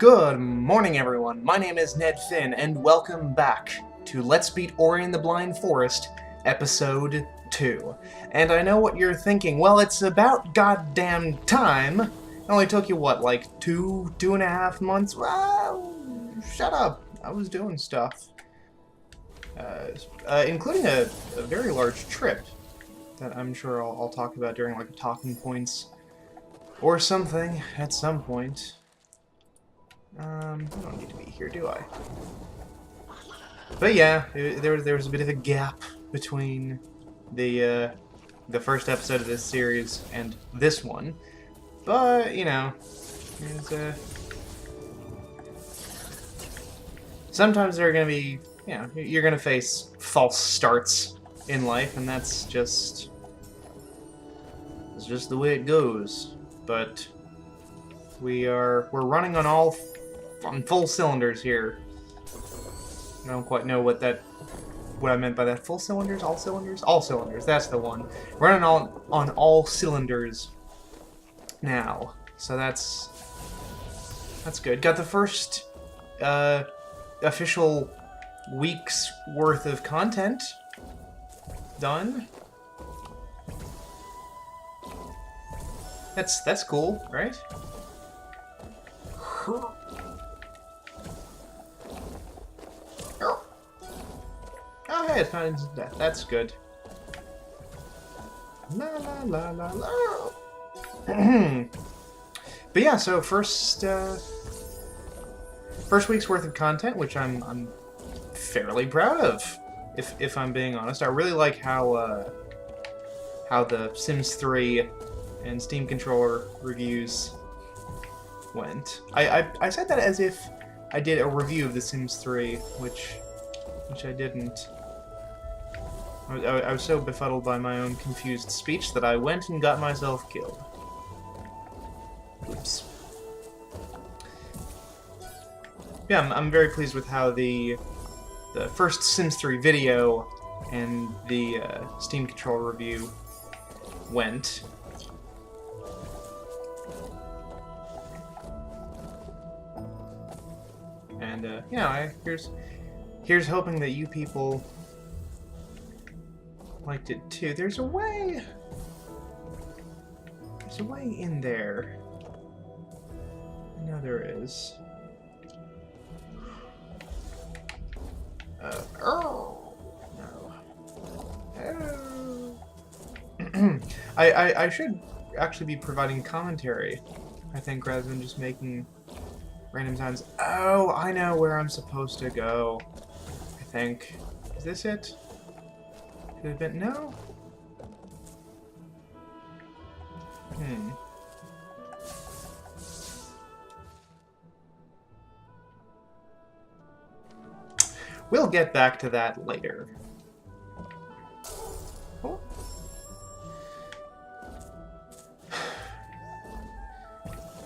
Good morning, everyone. My name is Ned Finn, and welcome back to Let's Beat Ori and the Blind Forest, Episode 2. And I know what you're thinking. Well, it's about goddamn time. It only took you, what, like two and a half months? Well, shut up. I was doing stuff. Including a very large trip that I'm sure I'll talk about during, like, talking points or something at some point. I don't need to be here, do I? But yeah, there was a bit of a gap between the first episode of this series and this one. But, you know, sometimes there are going to be, you know, you're going to face false starts in life, and it's just the way it goes. But we're running on full cylinders here. I don't quite know what I meant by that. Full cylinders? All cylinders? All cylinders, that's the one. Running on all cylinders now. So that's good. Got the first official week's worth of content done. That's cool, right? Oh, hey, it's not instant death. That's good. La la la la la. But yeah, so first week's worth of content, which I'm fairly proud of, if I'm being honest. I really like how the Sims 3 and Steam Controller reviews went. I said that as if I did a review of The Sims 3, which I didn't. I was so befuddled by my own confused speech that I went and got myself killed. Oops. Yeah, I'm very pleased with how the first Sims 3 video and the Steam Controller review went. And you know, here's hoping that you people liked it too. There's a way in there. I know there is. Oh no. Oh. I should actually be providing commentary, I think, rather than just making random sounds. Oh, I know where I'm supposed to go. I think. Is this it? Could have been. No? We'll get back to that later. Oh.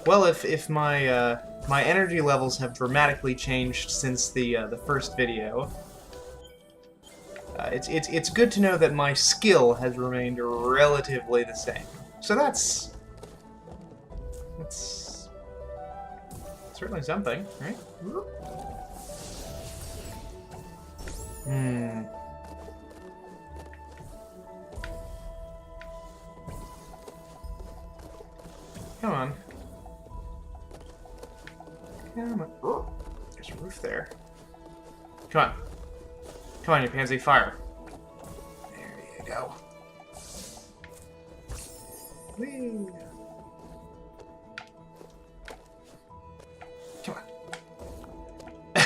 Well, if my my energy levels have dramatically changed since the first video, it's good to know that my skill has remained relatively the same. So that's certainly something, right? Come on. Come on. Oh, there's a roof there. Come on. Come on, you pansy, fire. There you go. Whee. Come on.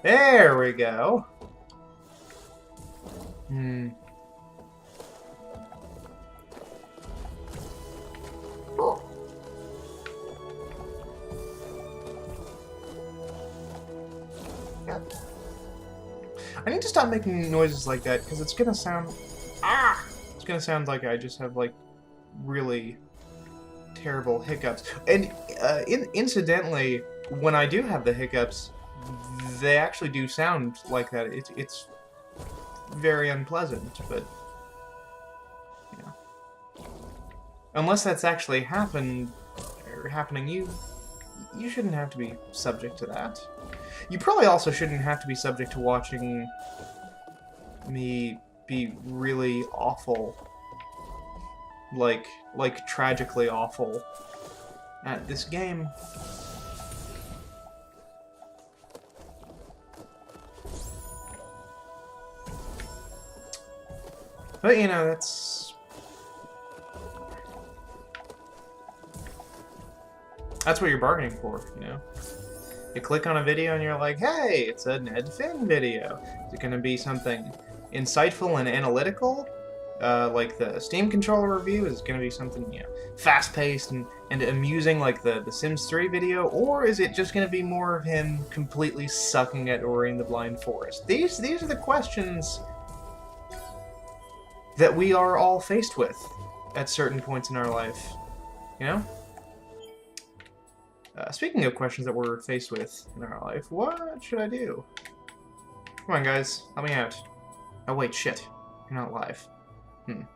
There we go. Oh. Yep. I need to stop making noises like that, because it's gonna sound... It's gonna sound like I just have, like, really terrible hiccups. And, incidentally, when I do have the hiccups, they actually do sound like that. It's very unpleasant, but... You know. Unless that's actually happening, you shouldn't have to be subject to that. You probably also shouldn't have to be subject to watching me be really awful. Like tragically awful at this game. But, you know, that's what you're bargaining for, you know? You click on a video and you're like, hey, it's a Ned Finn video. Is it going to be something insightful and analytical? Like the Steam controller review? Is it going to be something, you know, fast-paced and amusing like the Sims 3 video? Or is it just going to be more of him completely sucking at Ori and the Blind Forest? These are the questions that we are all faced with at certain points in our life, you know? Speaking of questions that we're faced with in our life, what should I do? Come on, guys, help me out. Oh, wait, shit. You're not live. I'm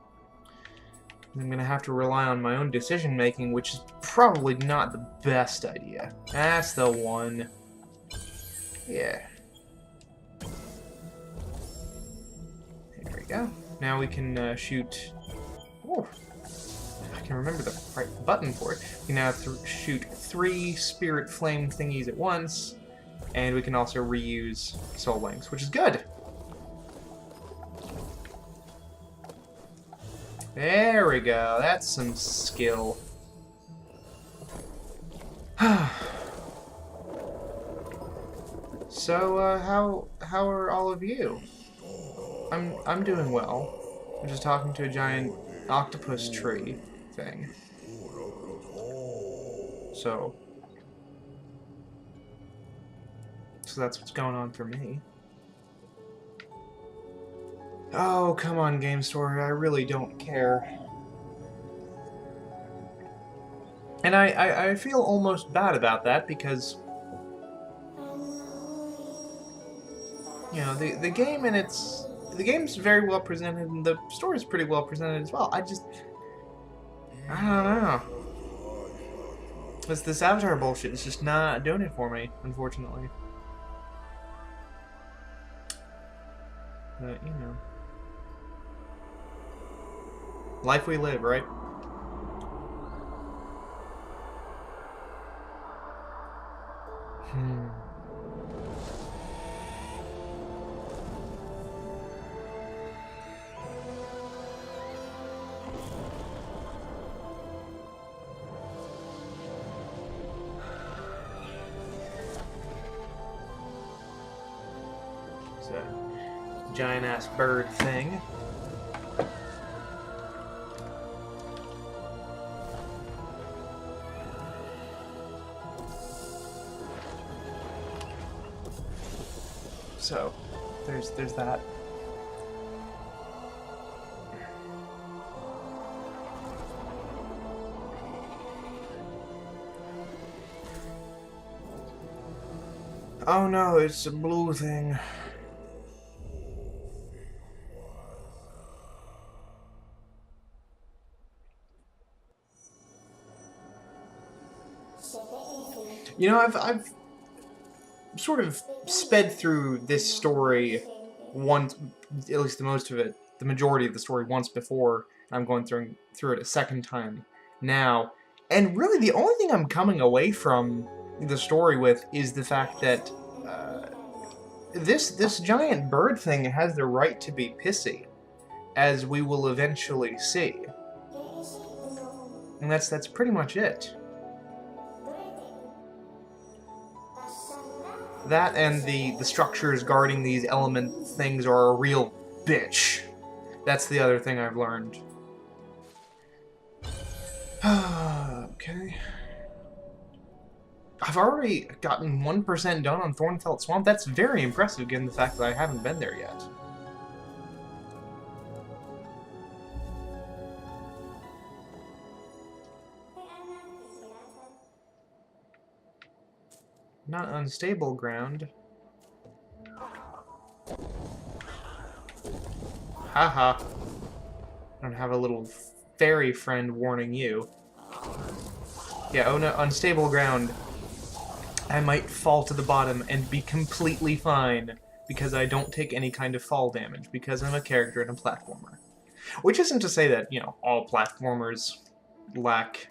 gonna have to rely on my own decision-making, which is probably not the best idea. That's the one. Yeah. There we go. Now we can shoot... Oh, I can remember the right button for it. We can now shoot 3 spirit flame thingies at once, and we can also reuse soul links, which is good. There we go. That's some skill. So, how are all of you? I'm doing well. I'm just talking to a giant octopus tree thing. So that's what's going on for me. Oh, come on, Game Store. I really don't care. And I feel almost bad about that because, you know, the game and the game's very well presented and the story is pretty well presented as well. I don't know. This Avatar bullshit is just not doing it for me, unfortunately. But, you know. Life we live, right? It's a giant-ass bird thing. So, there's that. Oh no, it's a blue thing. You know, I've sort of sped through this story once, at least the majority of the story once before. I'm going through it a second time now, and really the only thing I'm coming away from the story with is the fact that this giant bird thing has the right to be pissy, as we will eventually see, and that's pretty much it. That and the structures guarding these element things are a real bitch. That's the other thing I've learned. Okay. I've already gotten 1% done on Thornfelt Swamp. That's very impressive given the fact that I haven't been there yet. Not unstable ground. Haha. I don't have a little fairy friend warning you. Yeah, oh no, unstable ground. I might fall to the bottom and be completely fine because I don't take any kind of fall damage because I'm a character in a platformer. Which isn't to say that, you know, all platformers lack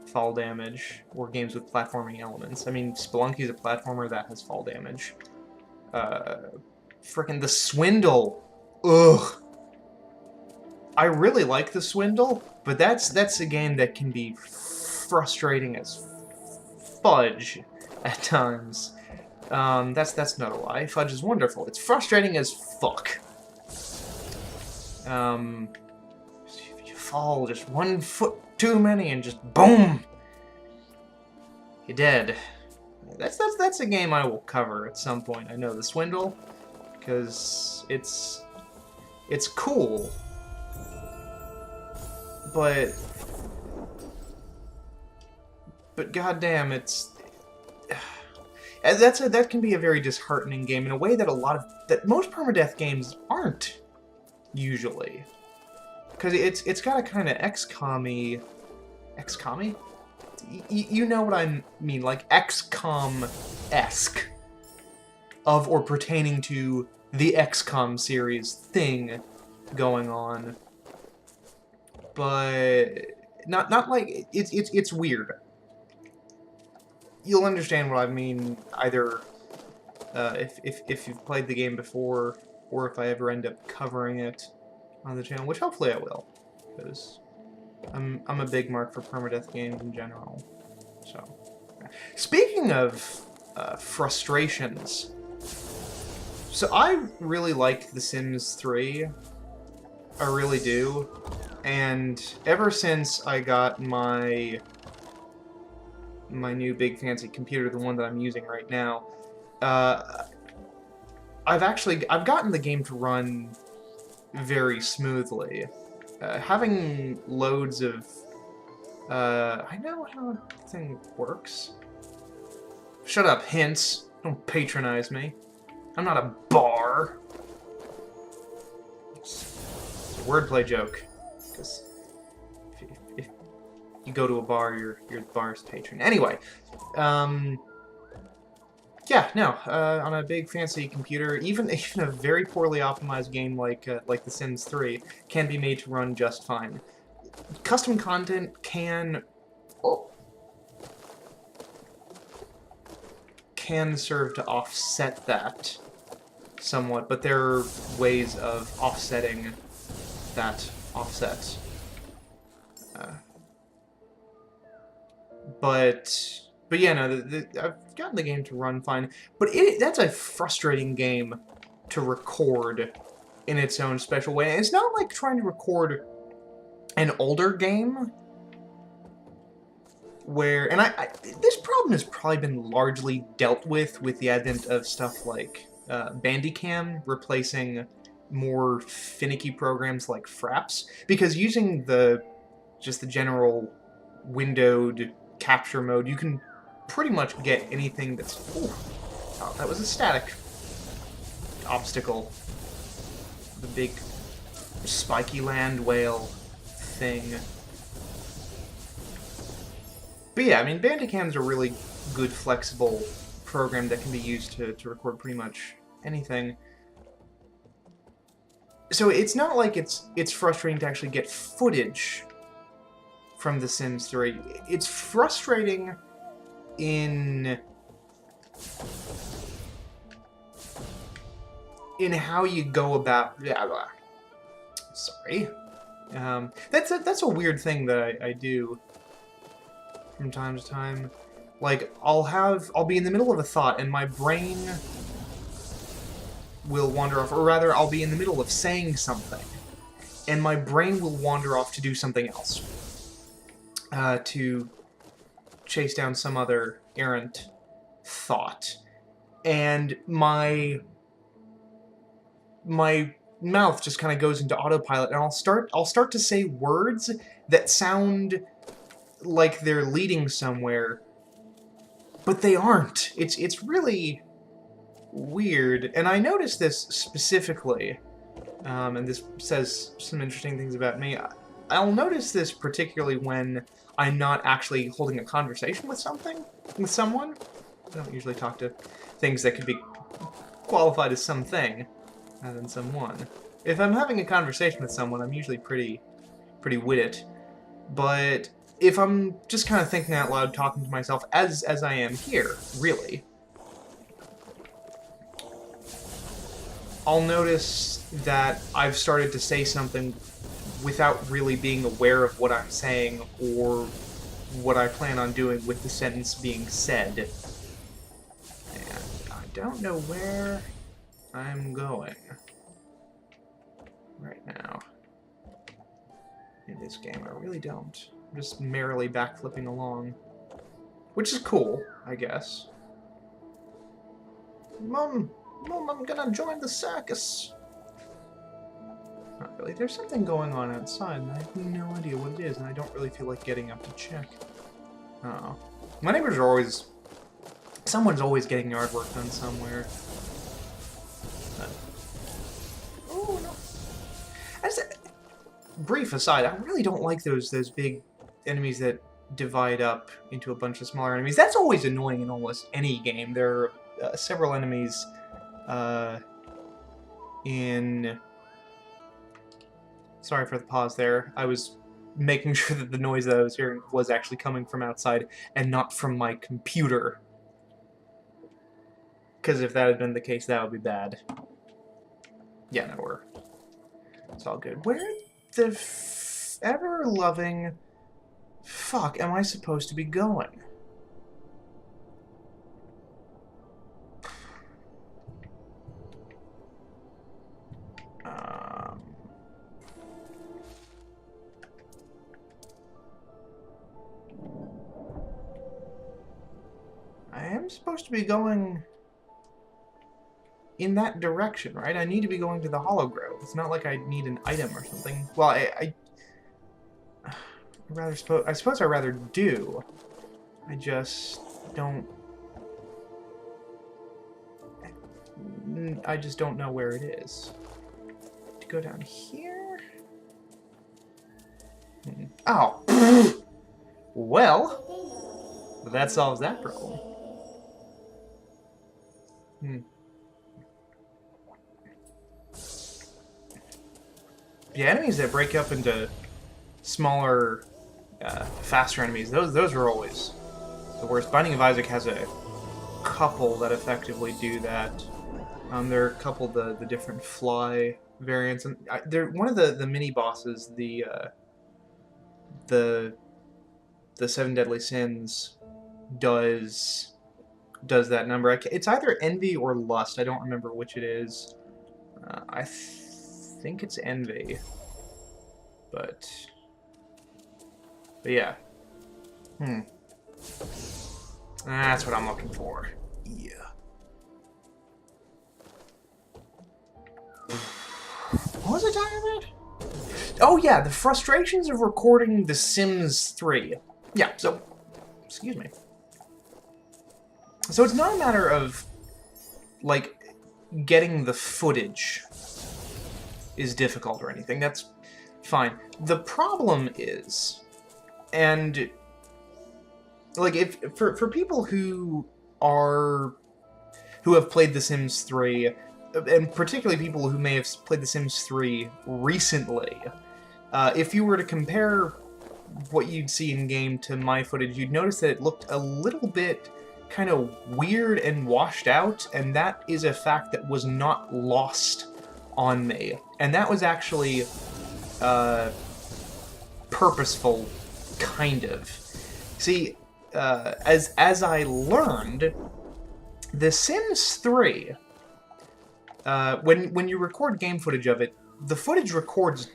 fall damage or games with platforming elements. I mean, Spelunky's a platformer that has fall damage. Frickin' The Swindle. Ugh. I really like The Swindle, but that's a game that can be frustrating as fudge at times. That's not a lie. Fudge is wonderful. It's frustrating as fuck. You fall just 1 foot too many and just boom, you're dead. That's a game I will cover at some point. I know, The Swindle, because it's cool, but goddamn, that can be a very disheartening game in a way that most permadeath games aren't usually, because it's got a kind of XCOM-y. XCOM-y? You know what I mean, like XCOM-esque of or pertaining to the XCOM series thing going on, but not like it's weird. You'll understand what I mean either if you've played the game before, or if I ever end up covering it on the channel, which hopefully I will, because I'm a big mark for permadeath games in general. So, speaking of frustrations, so I really liked The Sims 3. I really do, and ever since I got my new big fancy computer, the one that I'm using right now, I've gotten the game to run very smoothly. Having loads of... I know how the thing works. Shut up, hints. Don't patronize me. I'm not a bar. It's a wordplay joke. Because if you go to a bar, you're the bar's patron. Anyway, yeah, no, on a big fancy computer, even a very poorly optimized game like The Sims 3 can be made to run just fine. Custom content can serve to offset that somewhat, but there are ways of offsetting that offset. But yeah, no, I've gotten the game to run fine, but that's a frustrating game to record in its own special way. And it's not like trying to record an older game where, and this problem has probably been largely dealt with the advent of stuff like Bandicam replacing more finicky programs like Fraps, because using just the general windowed capture mode, you can pretty much get anything that's... Ooh, oh, that was a static obstacle. The big spiky land whale thing. But yeah, I mean, Bandicam's a really good, flexible program that can be used to record pretty much anything. So it's not like it's frustrating to actually get footage from The Sims 3. It's frustrating in how you go about... Sorry. That's a weird thing that I do from time to time. Like, I'll be in the middle of a thought, and my brain will wander off, or rather, I'll be in the middle of saying something, and my brain will wander off to do something else. To chase down some other errant thought. And my mouth just kind of goes into autopilot, and I'll start to say words that sound like they're leading somewhere, but they aren't. It's really weird. And I noticed this specifically, and this says some interesting things about me. I'll notice this particularly when I'm not actually holding a conversation with someone. I don't usually talk to things that could be qualified as something rather than someone. If I'm having a conversation with someone, I'm usually pretty with it. But if I'm just kind of thinking out loud, talking to myself, as I am here, really, I'll notice that I've started to say something without really being aware of what I'm saying or what I plan on doing with the sentence being said. And I don't know where I'm going right now in this game. I really don't. I'm just merrily backflipping along. Which is cool, I guess. Mom, I'm gonna join the circus. Not really. There's something going on outside, and I have no idea what it is, and I don't really feel like getting up to check. Uh-oh. My neighbors are always... Someone's always getting yard work done somewhere. Oh, no. As a brief aside, I really don't like those big enemies that divide up into a bunch of smaller enemies. That's always annoying in almost any game. There are several enemies in... Sorry for the pause there. I was making sure that the noise that I was hearing was actually coming from outside and not from my computer. Because if that had been the case, that would be bad. Yeah, no, it's all good. Where the ever-loving fuck am I supposed to be going? I am supposed to be going in that direction, right? I need to be going to the Hollow Grove. It's not like I need an item or something. Well, I suppose I rather do. I just don't... I just don't know where it is. To go down here? Oh! Well, that solves that problem. The enemies that break up into smaller, faster enemies, those are always the worst. Binding of Isaac has a couple that effectively do that. There are a couple of the different fly variants, and they're one of the mini bosses, the Seven Deadly Sins, does that number. It's either Envy or Lust. I don't remember which it is. I think it's Envy. But yeah. That's what I'm looking for. Yeah. What was I talking about? Oh yeah, the frustrations of recording The Sims 3. Yeah, so... Excuse me. So it's not a matter of, like, getting the footage is difficult or anything. That's fine. The problem is, and, like, if for people who have played The Sims 3, and particularly people who may have played The Sims 3 recently, if you were to compare what you'd see in-game to my footage, you'd notice that it looked a little bit kind of weird and washed out, and that is a fact that was not lost on me. And that was actually purposeful, kind of. See, as I learned, The Sims 3, when you record game footage of it, the footage records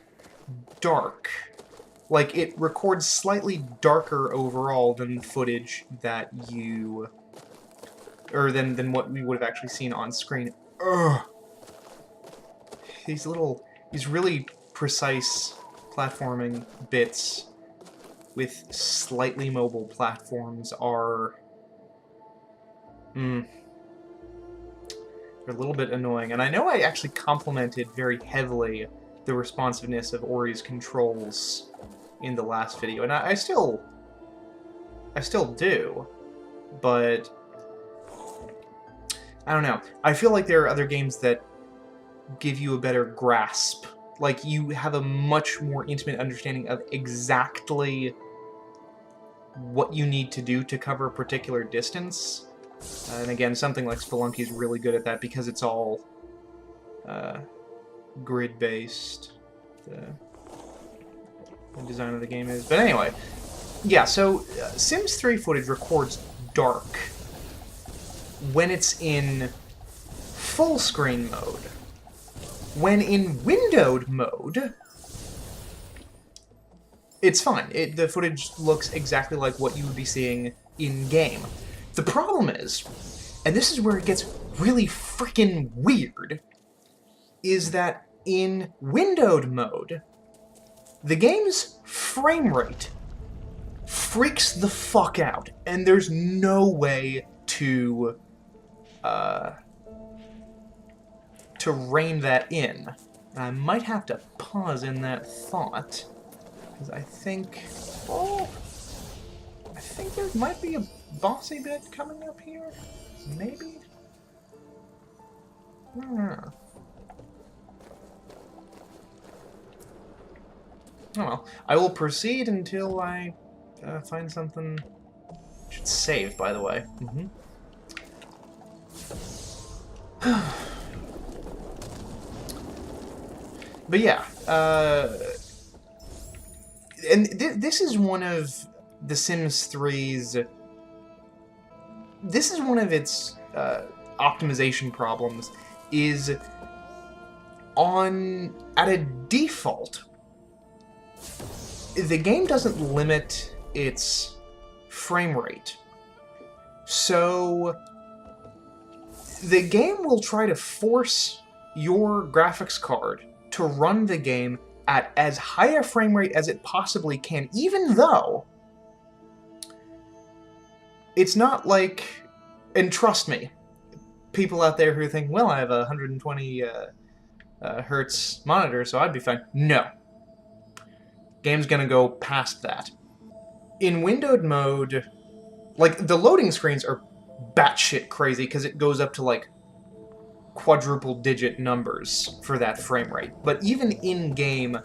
dark. Like, it records slightly darker overall than footage that you... or than what we would have actually seen on screen. Ugh. These really precise platforming bits with slightly mobile platforms are... they're a little bit annoying. And I know I actually complimented very heavily the responsiveness of Ori's controls in the last video, and I still do, but I don't know. I feel like there are other games that give you a better grasp. Like, you have a much more intimate understanding of exactly what you need to do to cover a particular distance. And again, something like Spelunky is really good at that because it's all grid-based. The design of the game is. But anyway, yeah, so Sims 3 footage records dark when it's in full screen mode. When in windowed mode, it's fine. The footage looks exactly like what you would be seeing in-game. The problem is, and this is where it gets really freaking weird, is that in windowed mode, the game's frame rate freaks the fuck out, and there's no way to rein that in. I might have to pause in that thought, because I think there might be a bossy bit coming up here. Maybe? I don't know. Oh well. I will proceed until I find something. I should save, by the way. But yeah, and this is one of The Sims 3's... This is one of its optimization problems, is at a default, the game doesn't limit its frame rate. So the game will try to force your graphics card to run the game at as high a frame rate as it possibly can, even though it's not like, and trust me, people out there who think, well, I have a 120 hertz monitor, so I'd be fine. No. Game's gonna go past that. In windowed mode, like, the loading screens are batshit crazy because it goes up to, like, quadruple digit numbers for that frame rate. But even in-game,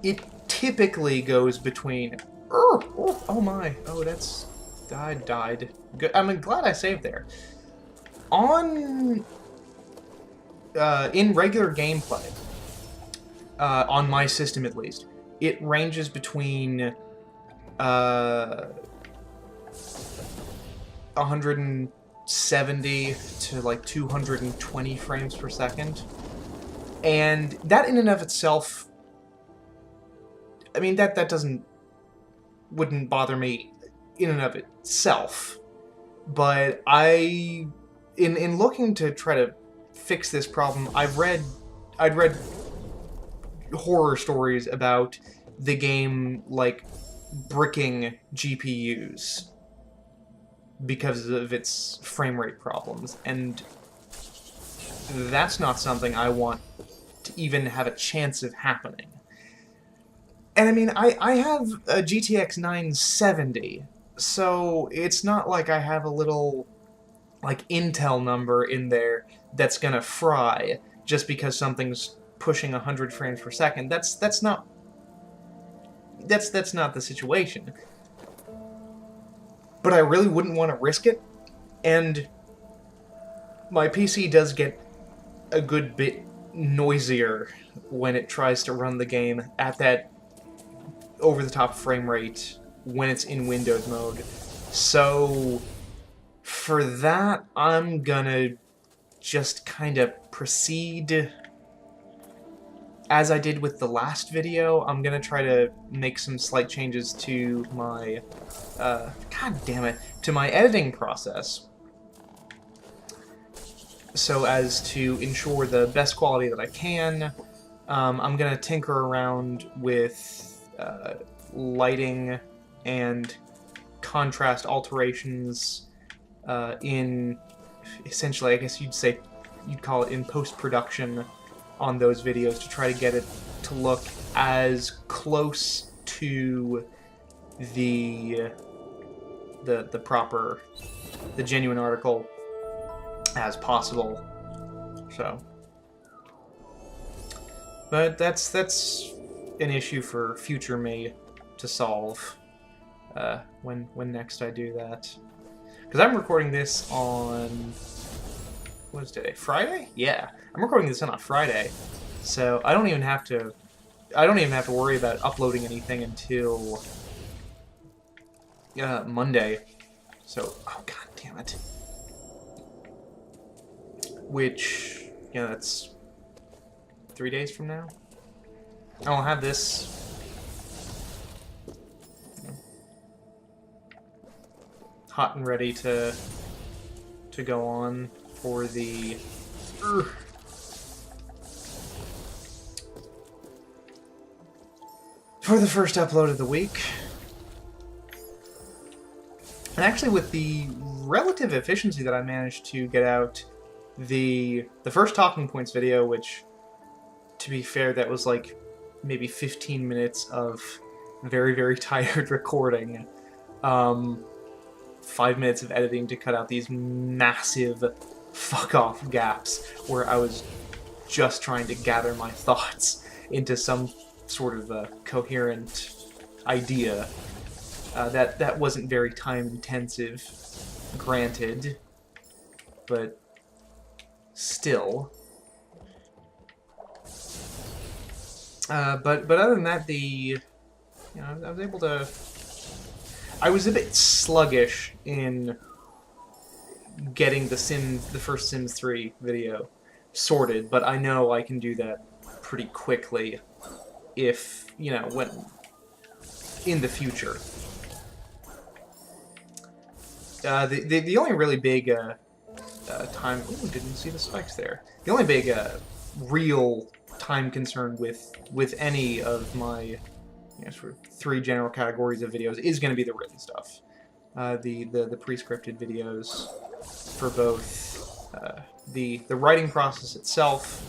it typically goes between... Oh my. Oh, that's... I died. Good. I'm glad I saved there. In regular gameplay, on my system at least, it ranges between 170 to like 220 frames per second. And that in and of itself, I mean, that wouldn't bother me in and of itself. But in looking to try to fix this problem, I'd read horror stories about the game, like, bricking GPUs because of its frame rate problems, and that's not something I want to even have a chance of happening. And I mean, I have a GTX 970, so it's not like I have a little, like, Intel number in there that's gonna fry just because something's pushing 100 frames per second. That's not the situation. But I really wouldn't want to risk it, and my PC does get a good bit noisier when it tries to run the game at that over-the-top frame rate when it's in windowed mode. So for that, I'm gonna just kind of proceed as I did with the last video. I'm gonna try to make some slight changes to my, to my editing process, so as to ensure the best quality that I can. I'm gonna tinker around with lighting and contrast alterations in, essentially, I guess you'd call it in post-production on those videos, to try to get it to look as close to the genuine article as possible. So, but that's an issue for future me to solve when next I do that. Because I'm recording this on, what is today? Friday? Yeah, I'm recording this on a Friday, so I don't even have to worry about uploading anything until Monday. So, oh god damn it. Which, yeah, that's 3 days from now. I'll have this hot and ready to go on for the first upload of the week. And actually, with the relative efficiency that I managed to get out the first Talking Points video, which, to be fair, that was like maybe 15 minutes of very, very tired recording. 5 minutes of editing to cut out these massive fuck-off gaps where I was just trying to gather my thoughts into some sort of a coherent idea. That wasn't very time-intensive, granted, but still. But other than that, I was able to. I was a bit sluggish in getting the first Sims 3 video sorted, but I know I can do that pretty quickly if, when in the future. The only really big time... Ooh, didn't see the spikes there. The only big real time concern with any of my sort of 3 general categories of videos is going to be the written stuff. The pre-scripted videos for both the writing process itself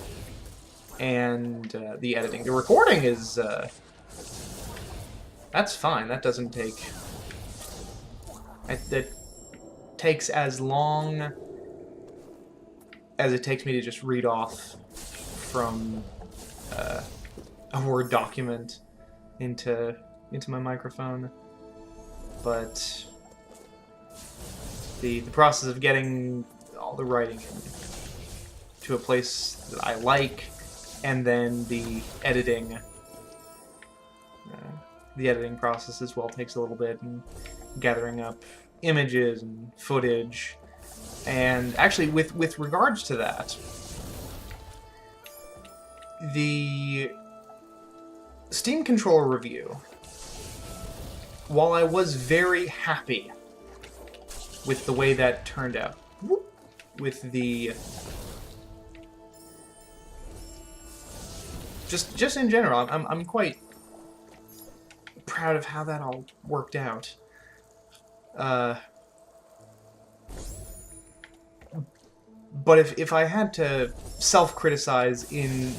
and the editing. The recording is... that's fine. That doesn't take... That takes as long as it takes me to just read off from a Word document into my microphone. But the process of getting all the writing to a place that I like, and then the editing process as well takes a little bit, and gathering up images and footage. And actually, with regards to that, the Steam Controller review, while I was very happy with the way that turned out, with the... Just in general, I'm quite proud of how that all worked out. But if I had to self-criticize in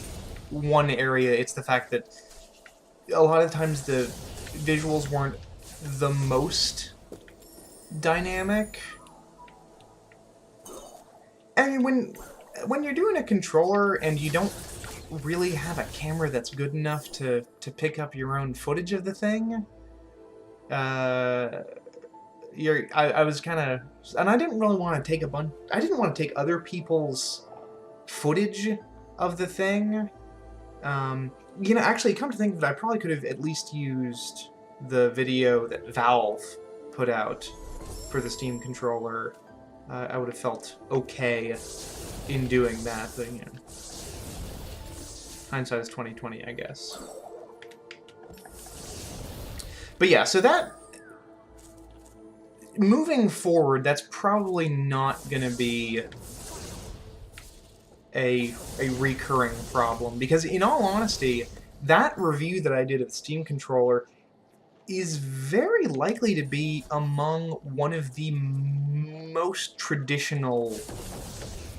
one area, it's the fact that a lot of times the visuals weren't the most dynamic. I mean, when you're doing a controller and you don't really have a camera that's good enough to pick up your own footage of the thing, I was kind of... And I didn't really want to take I didn't want to take other people's footage of the thing. Actually, come to think of it, I probably could have at least used the video that Valve put out for the Steam controller. I would have felt okay in doing that, but, hindsight is 20/20, I guess. But yeah, so that... Moving forward, that's probably not going to be a recurring problem, because in all honesty, that review that I did of the Steam controller is very likely to be among one of the most traditional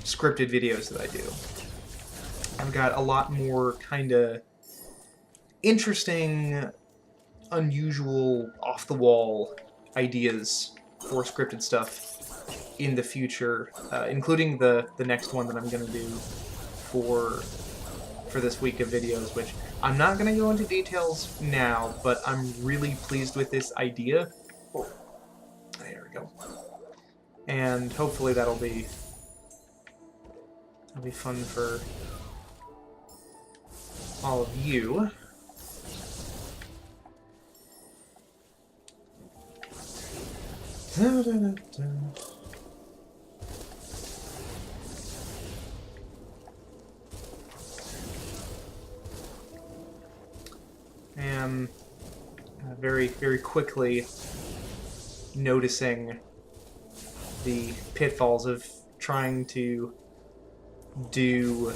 scripted videos that I do. I've got a lot more kind of interesting, unusual, off-the-wall ideas for scripted stuff in the future, including the next one that I'm going to do for this week of videos, which I'm not going to go into details now, but I'm really pleased with this idea. Oh, there we go. And hopefully that'll be fun for all of you. Da, da, da, da. Am very, very quickly noticing the pitfalls of trying to do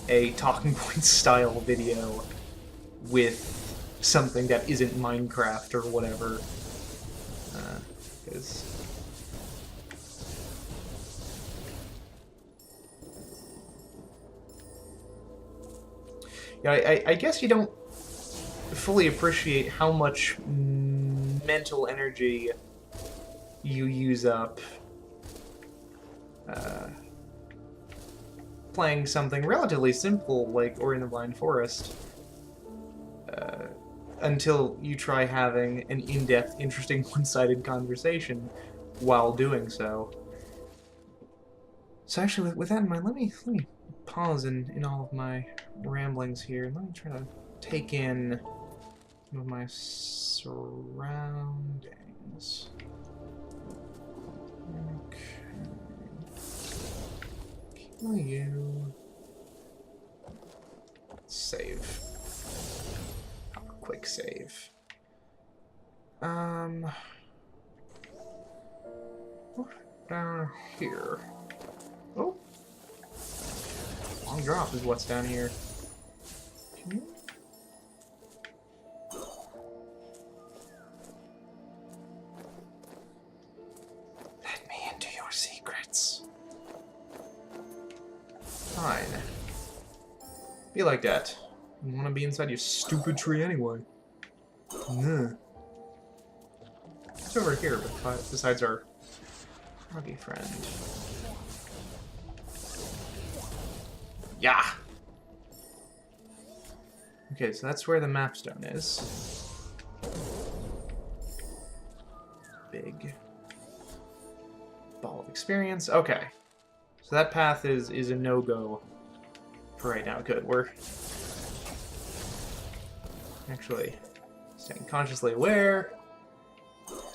a talking points style video with something that isn't Minecraft or whatever. Because yeah, I guess you don't fully appreciate how much mental energy you use up playing something relatively simple like Ori and the Blind Forest until you try having an in-depth, interesting, one-sided conversation while doing so. So actually, with that in mind, let me pause in all of my ramblings here. Let me try to take in some of my surroundings. Okay. Kill you. Save. Quick save. Down here. Oh. Long drop is what's down here. Can you? Let me into your secrets. Fine. Be like that. You want to be inside your stupid tree anyway. Nah. What's over here besides our froggy friend? Yeah! Okay, so that's where the mapstone is. Big ball of experience. Okay. So that path is a no-go for right now. Good. We're actually staying consciously aware,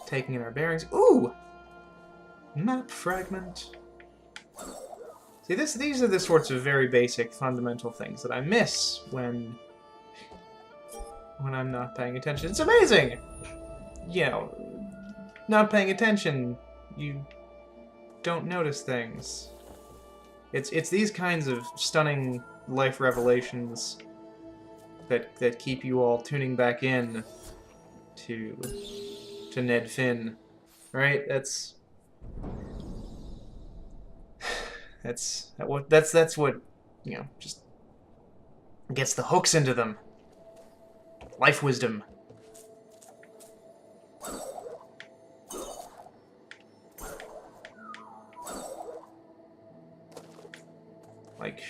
taking in our bearings. Ooh! Map fragment. See, these are the sorts of very basic, fundamental things that I miss when I'm not paying attention. It's amazing! You know, not paying attention, you don't notice things. It's these kinds of stunning life revelations that keep you all tuning back in to Ned Finn, right? That's what, you know, just gets the hooks into them. Life wisdom. Like,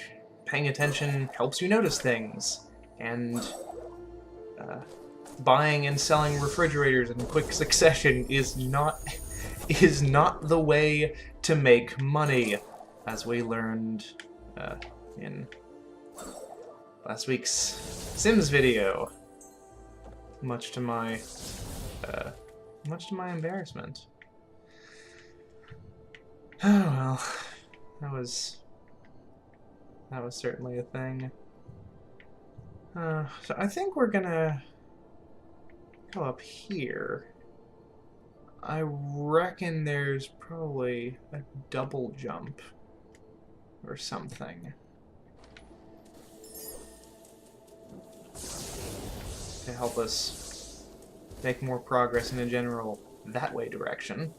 paying attention helps you notice things. And buying and selling refrigerators in quick succession is not the way to make money, as we learned in last week's Sims video. Much to my embarrassment. Oh well, that was certainly a thing. So I think we're gonna go up here. I reckon there's probably a double jump or something to help us make more progress in a general that way direction.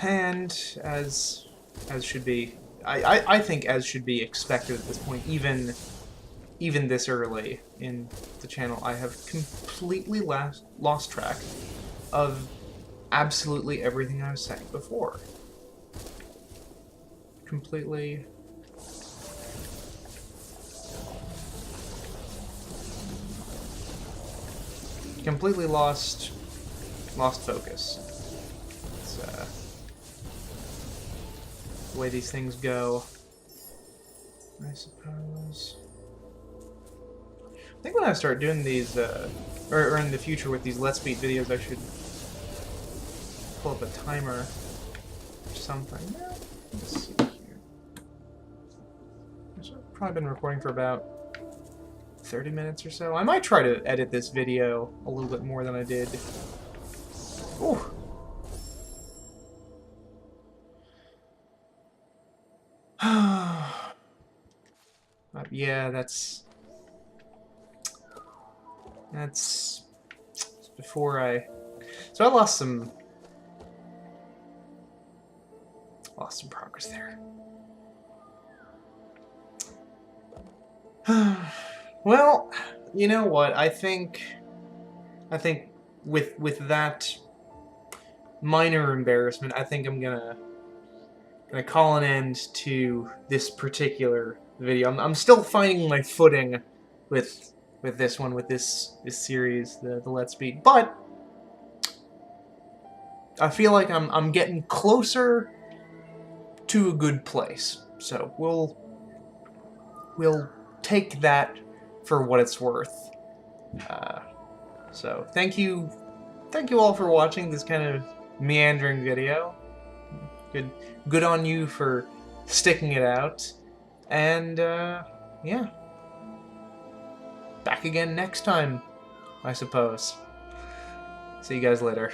And as should be, I think as should be expected at this point, even this early in the channel, I have completely lost track of absolutely everything I was saying before. Completely lost focus. It's the way these things go, I suppose. I think when I start doing these, or in the future with these Let's Beat videos, I should pull up a timer or something. Let's see here. I've probably been recording for about 30 minutes or so. I might try to edit this video a little bit more than I did. Ooh. Yeah, that's before I... So I lost some progress there. Well, you know what? I think with that minor embarrassment, I think I'm gonna call an end to this particular video. I'm still finding my footing with this one, with this series, the Let's Beat, but I feel like I'm getting closer to a good place. So we'll take that for what it's worth. So thank you all for watching this kind of meandering video. Good on you for sticking it out. And yeah, back again next time, I suppose. See you guys later.